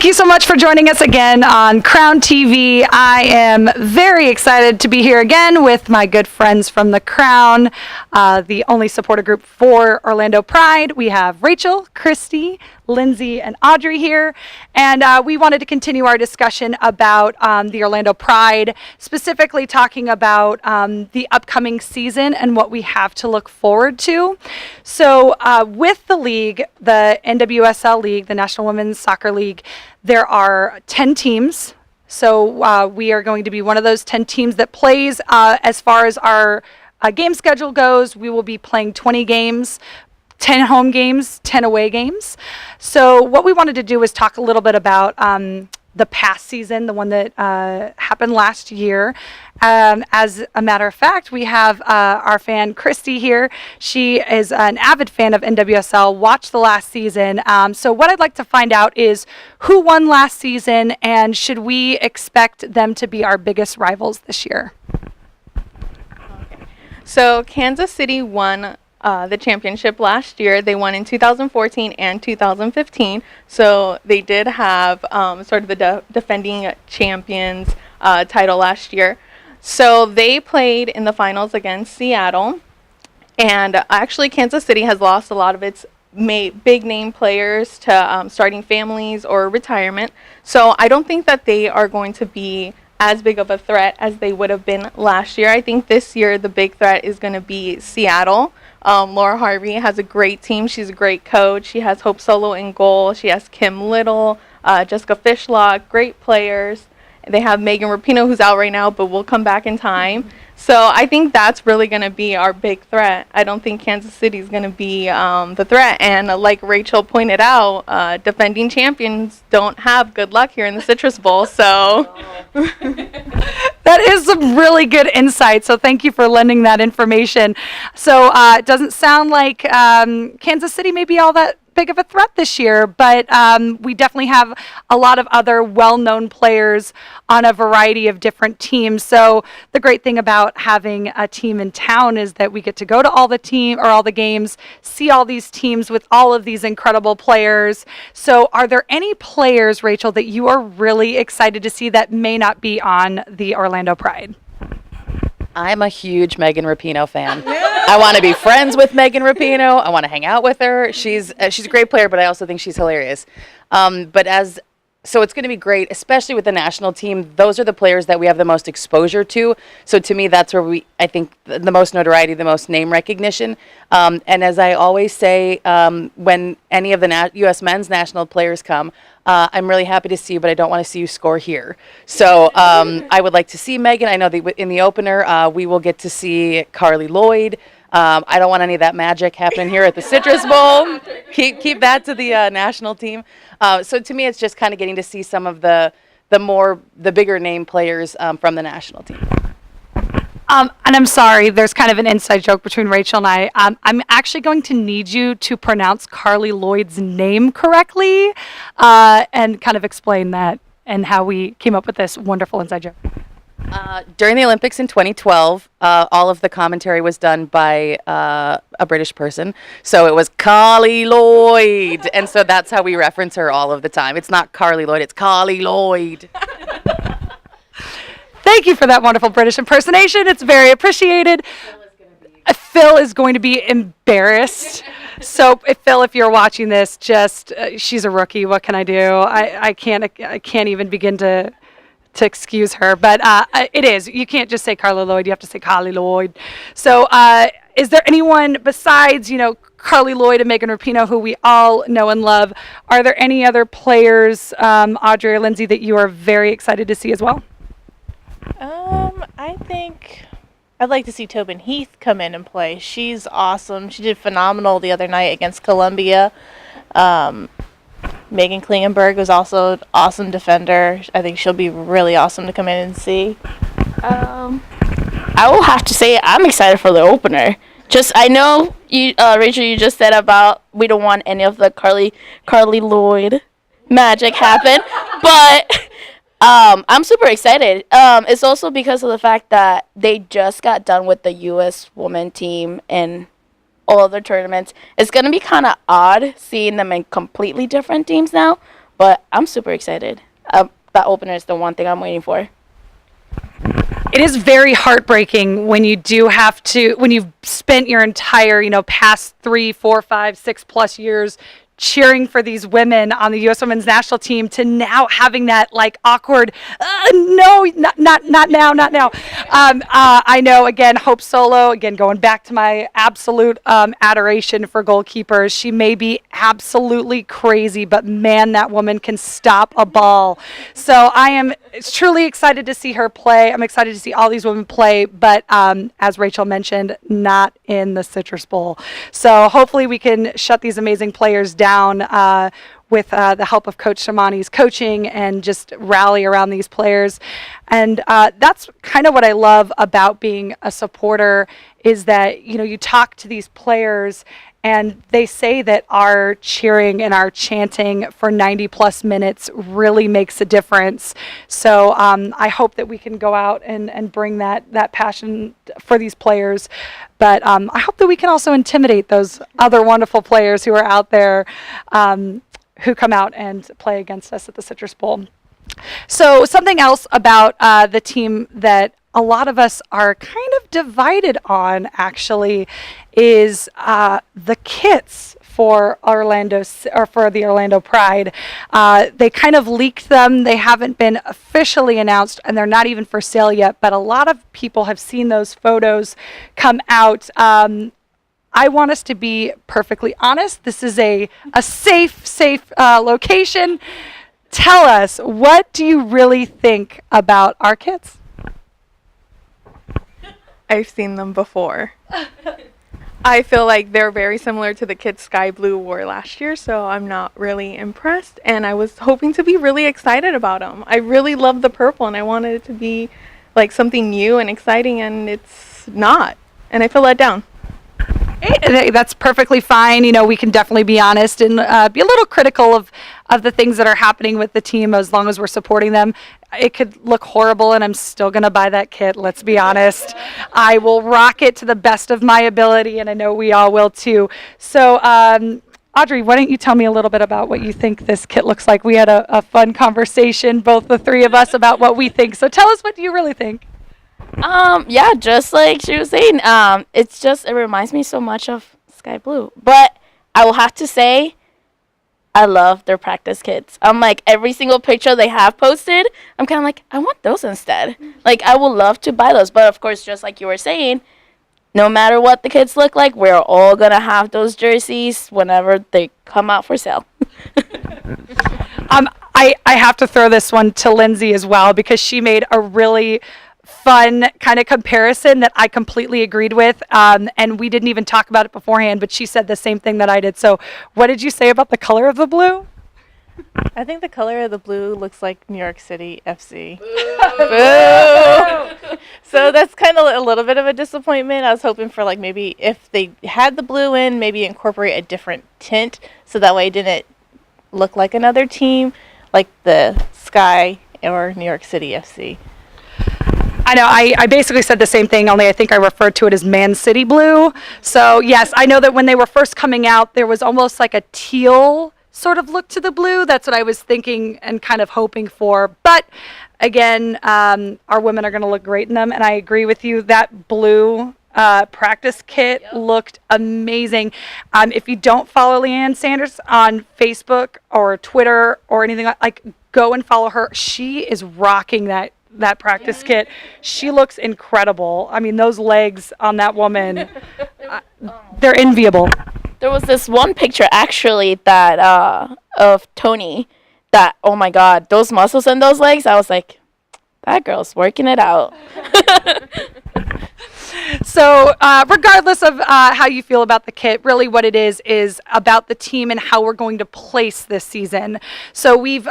you so much for joining us again on Crown TV. I am very excited to be here again with my good friends from the Crown, the only supporter group for Orlando Pride. We have Rachel, Christy, Lindsay, and Audrey here, and we wanted to continue our discussion about the Orlando Pride, specifically talking about the upcoming season and what we have to look forward to. So with the league, the NWSL League, the National Women's Soccer League, there are 10 teams. So we are going to be one of those 10 teams that plays. As far as our game schedule goes, we will be playing 20 games. 10 home games, 10 away games. So what we wanted to do was talk a little bit about the past season, the one that happened last year. As a matter of fact, we have our fan Christy here. She is an avid fan of NWSL, watched the last season. So what I'd like to find out is who won last season, and should we expect them to be our biggest rivals this year? Okay. So Kansas City won the championship last year. They won in 2014 and 2015. So they did have sort of the defending champions title last year. So they played in the finals against Seattle. And actually Kansas City has lost a lot of its big name players to starting families or retirement. So I don't think that they are going to be as big of a threat as they would have been last year. I think this year the big threat is going to be Seattle. Laura Harvey has a great team. She's a great coach. She has Hope Solo in goal. She has Kim Little, Jessica Fishlock, great players. They have Megan Rapinoe, who's out right now, but will come back in time. So I think that's really going to be our big threat. I don't think Kansas City is going to be the threat. And like Rachel pointed out, defending champions don't have good luck here in the Citrus Bowl. So that is some really good insight. So thank you for lending that information. So it doesn't sound like Kansas City may be all that big of a threat this year, but we definitely have a lot of other well-known players on a variety of different teams. So the great thing about having a team in town is that we get to go to all the games, see all these teams with all of these incredible players. So are there any players, Rachel, that you are really excited to see that may not be on the Orlando Pride? I'm a huge Megan Rapinoe fan. I want to be friends with Megan Rapinoe. I want to hang out with her. She's a great player, but I also think she's hilarious. So it's going to be great, especially with the national team. Those are the players that we have the most exposure to. So to me, that's where I think the most notoriety, the most name recognition. And as I always say, when any of the U.S. men's national players come, I'm really happy to see you, but I don't want to see you score here. So I would like to see Megan. I know that in the opener, we will get to see Carly Lloyd. I don't want any of that magic happening here at the Citrus Bowl. Keep that to the national team. So to me, it's just kind of getting to see some of the bigger name players from the national team. And I'm sorry, there's kind of an inside joke between Rachel and I. I'm actually going to need you to pronounce Carly Lloyd's name correctly and kind of explain that and how we came up with this wonderful inside joke. During the Olympics in 2012, all of the commentary was done by a British person. So it was Carly Lloyd. And so that's how we reference her all of the time. It's not Carly Lloyd, it's Carly Lloyd. Thank you for that wonderful British impersonation. It's very appreciated. Phil is going to be embarrassed. So, Phil, if you're watching this, she's a rookie. What can I do? I can't even begin to excuse her, but it is. You can't just say Carla Lloyd. You have to say Carly Lloyd. So is there anyone besides, Carly Lloyd and Megan Rapinoe, who we all know and love, are there any other players, Audrey or Lindsay, that you are very excited to see as well? I think I'd like to see Tobin Heath come in and play. She's awesome. She did phenomenal the other night against Columbia. Megan Klingenberg was also an awesome defender. I think she'll be really awesome to come in and see. I will have to say I'm excited for the opener. I know you, Rachel, you just said about we don't want any of the Carly Lloyd magic happen, but I'm super excited. It's also because of the fact that they just got done with the U.S. women team and all other tournaments. It's going to be kind of odd seeing them in completely different teams now, But I'm super excited. That opener is the one thing I'm waiting for. It is very heartbreaking when when you've spent your entire, past 3, 4, 5, 6+ years cheering for these women on the U.S. Women's National Team to now having that awkward, no, not now, not now. I know, again, Hope Solo, again, going back to my absolute adoration for goalkeepers. She may be absolutely crazy, but man, that woman can stop a ball. So I am truly excited to see her play. I'm excited to see all these women play, but as Rachel mentioned, not in the Citrus Bowl. So hopefully we can shut these amazing players down with the help of Coach Shamani's coaching and just rally around these players. And that's kind of what I love about being a supporter is that, you talk to these players and they say that our cheering and our chanting for 90+ minutes really makes a difference. So I hope that we can go out and bring that passion for these players. But I hope that we can also intimidate those other wonderful players who are out there who come out and play against us at the Citrus Bowl. So something else about the team that a lot of us are kind of divided on, actually, is the kits for the Orlando Pride. They kind of leaked them. They haven't been officially announced, and they're not even for sale yet. But a lot of people have seen those photos come out. I want us to be perfectly honest. This is a safe location. Tell us, what do you really think about our kits? I've seen them before. I feel like they're very similar to the kits Sky Blue wore last year, so I'm not really impressed. And I was hoping to be really excited about them. I really love the purple, and I wanted it to be like something new and exciting, and it's not. And I feel let down. Hey, that's perfectly fine. We can definitely be honest and be a little critical of the things that are happening with the team as long as we're supporting them. It could look horrible, and I'm still going to buy that kit. Let's be honest. I will rock it to the best of my ability, and I know we all will too. So, Audrey, why don't you tell me a little bit about what you think this kit looks like? We had a fun conversation, both the three of us, about what we think. So tell us, what do you really think? Yeah, just like she was saying, it reminds me so much of Sky Blue. But I will have to say, I love their practice kits. I'm like, every single picture they have posted, I'm kind of like, I want those instead. Like, I would love to buy those. But of course, just like you were saying, no matter what the kits look like, we're all going to have those jerseys whenever they come out for sale. I have to throw this one to Lindsay as well, because she made a really fun kind of comparison that I completely agreed with, and we didn't even talk about it beforehand, but she said the same thing that I did. So what did you say about the color of the blue? I think the color of the blue looks like New York City FC. Boo! So that's kind of a little bit of a disappointment. I was hoping for maybe if they had the blue in, maybe incorporate a different tint so that way it didn't look like another team, like the Sky or New York City FC. I know, I basically said the same thing, only I think I referred to it as Man City Blue. So yes, I know that when they were first coming out, there was almost like a teal sort of look to the blue. That's what I was thinking and kind of hoping for. But again, our women are going to look great in them, and I agree with you. That blue practice kit looked amazing. If you don't follow Leanne Sanders on Facebook or Twitter or anything, go and follow her. She is rocking that practice kit. She looks incredible. I mean, those legs on that woman, they're enviable. There was this one picture actually that of Tony that, oh my God, those muscles in those legs, I was like, that girl's working it out. So regardless of how you feel about the kit, really what it is about the team and how we're going to place this season. So we've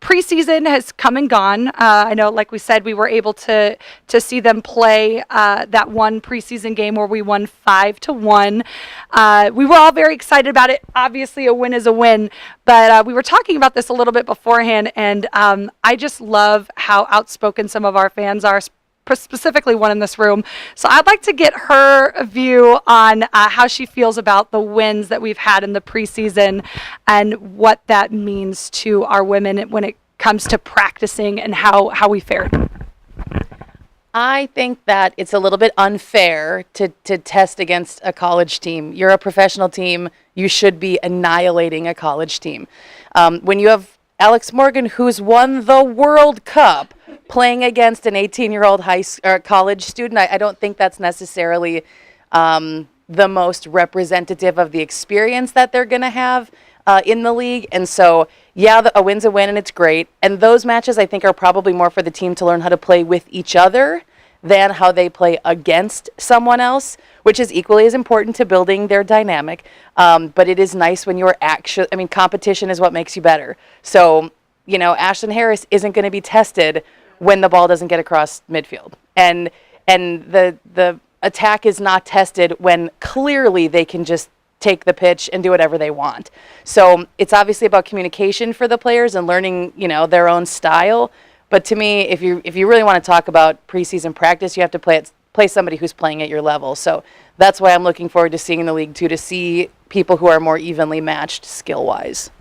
preseason has come and gone. I know, like we said, we were able to see them play that one preseason game where we won 5-1. We were all very excited about it. Obviously, a win is a win. But we were talking about this a little bit beforehand, and I just love how outspoken some of our fans are, specifically one in this room. So I'd like to get her view on how she feels about the wins that we've had in the preseason and what that means to our women when it comes to practicing and how we fared. I think that it's a little bit unfair to test against a college team. You're a professional team. You should be annihilating a college team. When you have Alex Morgan, who's won the World Cup, playing against an 18-year-old college student, I don't think that's necessarily the most representative of the experience that they're going to have in the league. And so, yeah, a win's a win, and it's great. And those matches, I think, are probably more for the team to learn how to play with each other than how they play against someone else, which is equally as important to building their dynamic. But it is nice when you're competition is what makes you better. So, Ashlyn Harris isn't going to be tested when the ball doesn't get across midfield. And the attack is not tested when clearly they can just take the pitch and do whatever they want. So it's obviously about communication for the players and learning, their own style. But to me, if you really want to talk about preseason practice, you have to play somebody who's playing at your level. So that's why I'm looking forward to seeing in the league too, to see people who are more evenly matched skill-wise.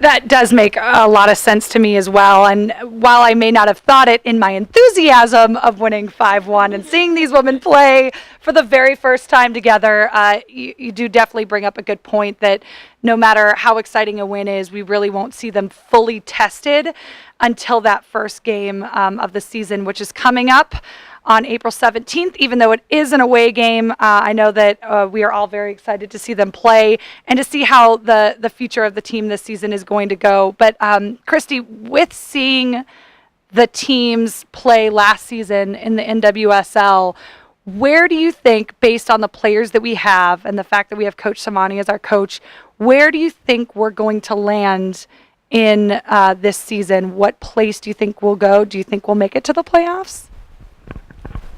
That does make a lot of sense to me as well. And while I may not have thought it in my enthusiasm of winning 5-1 and seeing these women play for the very first time together, you do definitely bring up a good point that no matter how exciting a win is, we really won't see them fully tested until that first game of the season, which is coming up on April 17th, even though it is an away game. I know that we are all very excited to see them play and to see how the future of the team this season is going to go. But Christy, with seeing the teams play last season in the NWSL, where do you think, based on the players that we have and the fact that we have Coach Samani as our coach, where do you think we're going to land in this season? What place do you think we'll go? Do you think we'll make it to the playoffs?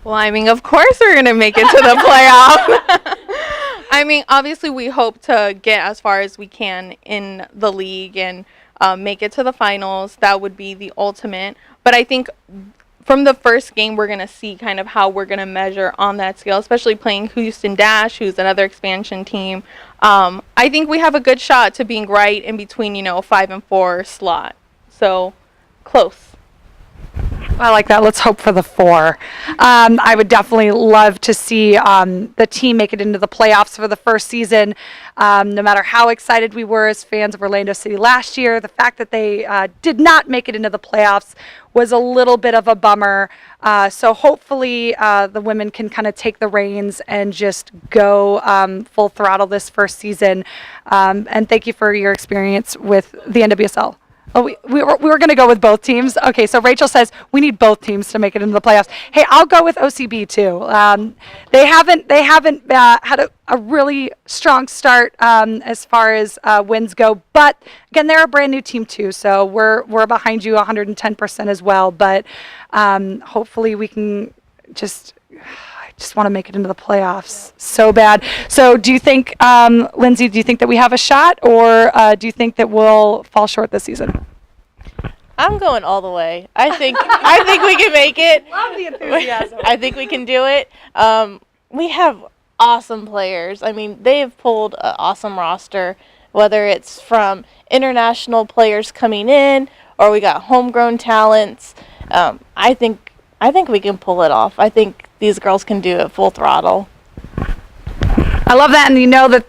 Well, of course we're going to make it to the playoff. Obviously we hope to get as far as we can in the league and make it to the finals. That would be the ultimate. But I think from the first game, we're going to see kind of how we're going to measure on that scale, especially playing Houston Dash, who's another expansion team. I think we have a good shot to being right in between, 5 and 4 slot. So close. I like that. Let's hope for the 4. I would definitely love to see the team make it into the playoffs for the first season. No matter how excited we were as fans of Orlando City last year, the fact that they did not make it into the playoffs was a little bit of a bummer. So hopefully the women can kind of take the reins and just go full throttle this first season. And thank you for your experience with the NWSL. Oh, we were going to go with both teams. Okay, so Rachel says we need both teams to make it into the playoffs. Hey, I'll go with OCB too. They haven't had a really strong start as far as wins go, but again, they're a brand new team too. So we're behind you 110% as well. But hopefully we can just want to make it into the playoffs so bad. So do you think, Lindsay, that we have a shot, or do you think that we'll fall short this season? I'm going all the way. I think we can make it. Love the enthusiasm. I think we can do it. We have awesome players. They have pulled an awesome roster, whether it's from international players coming in or we got homegrown talents. I think we can pull it off. I think these girls can do it full throttle. I love that, and that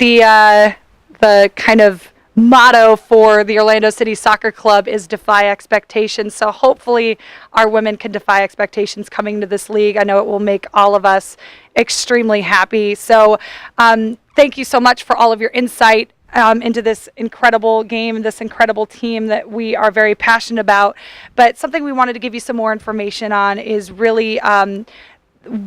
the kind of motto for the Orlando City Soccer Club is defy expectations. So hopefully our women can defy expectations coming to this league. I know it will make all of us extremely happy. So thank you so much for all of your insight into this incredible game, this incredible team that we are very passionate about. But something we wanted to give you some more information on is really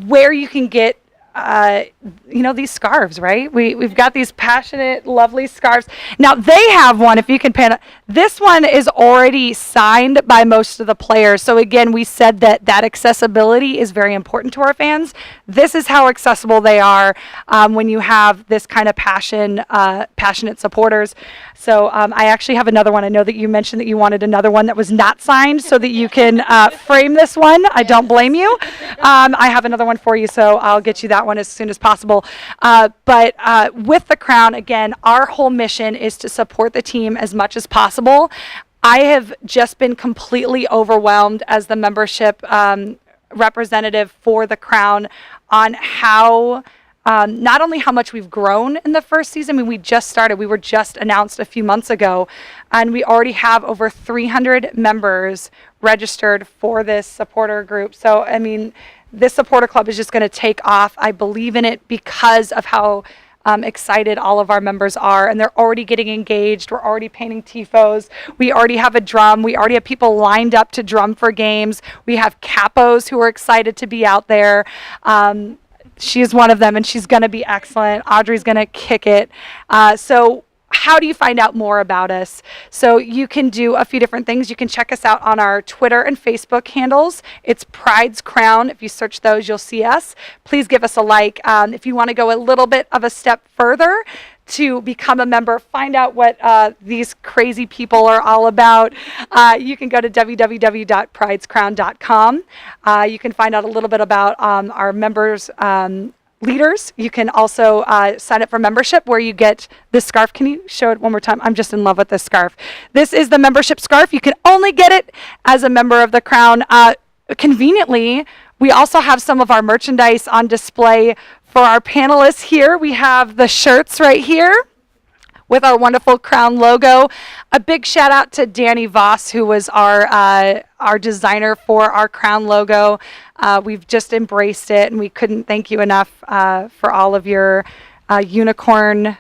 where you can get these scarves, right? We've got these passionate, lovely scarves. Now they have one, if you can pan it. This one is already signed by most of the players. So again, we said that accessibility is very important to our fans. This is how accessible they are when you have this kind of passionate supporters. So I actually have another one. I know that you mentioned that you wanted another one that was not signed so that you can frame this one. I don't blame you. I have another one for you, so I'll get you that one as soon as possible. But with the Crown, again, our whole mission is to support the team as much as possible. I have just been completely overwhelmed as the membership representative for the Crown on how not only how much we've grown in the first season. I mean, we just started. We were just announced a few months ago, and we already have over 300 members registered for this supporter group. So, I mean, this supporter club is just going to take off. I believe in it because of how excited all of our members are, and they're already getting engaged. We're already painting tifos. We already have a drum. We already have people lined up to drum for games. We have capos who are excited to be out there. She is one of them, and she's going to be excellent. Audrey's going to kick it. So how do you find out more about us? So you can do a few different things. You can check us out on our Twitter and Facebook handles. It's Pride's Crown. If you search those, you'll see us. Please give us a like. If you want to go a little bit of a step further to become a member, find out what these crazy people are all about, you can go to www.pridescrown.com. You can find out a little bit about our members' leaders. You can also sign up for membership where you get this scarf. Can you show it one more time? I'm just in love with this scarf. This is the membership scarf. You can only get it as a member of the Crown. Conveniently, we also have some of our merchandise on display for our panelists here. We have the shirts right here with our wonderful Crown logo. A big shout out to Danny Voss, who was our designer for our Crown logo. We've just embraced it, and we couldn't thank you enough for all of your unicorn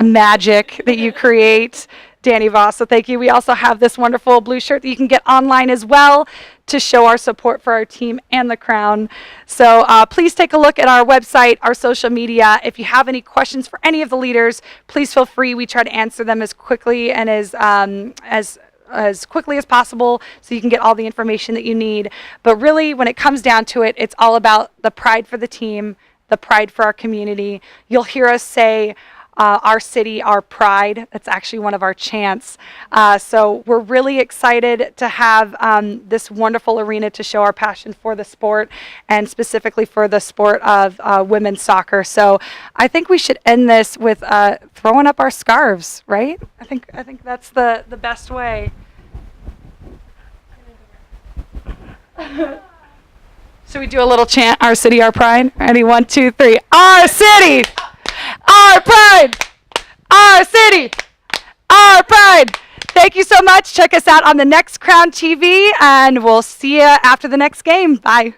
magic that you create, Danny Voss. So thank you. We also have this wonderful blue shirt that you can get online as well to show our support for our team and the Crown. So please take a look at our website, our social media. If you have any questions for any of the leaders, please feel free. We try to answer them as quickly and as quickly as possible so you can get all the information that you need. But really, when it comes down to it, it's all about the pride for the team, the pride for our community. You'll hear us say, our city, our pride. That's actually one of our chants. So we're really excited to have this wonderful arena to show our passion for the sport, and specifically for the sport of women's soccer. So I think we should end this with throwing up our scarves, right? I think that's the best way. Should we do a little chant, our city, our pride? Ready? 1, 2, 3. Our city! Our pride! Our city! Our pride! Thank you so much. Check us out on the next Crown TV, and we'll see you after the next game. Bye.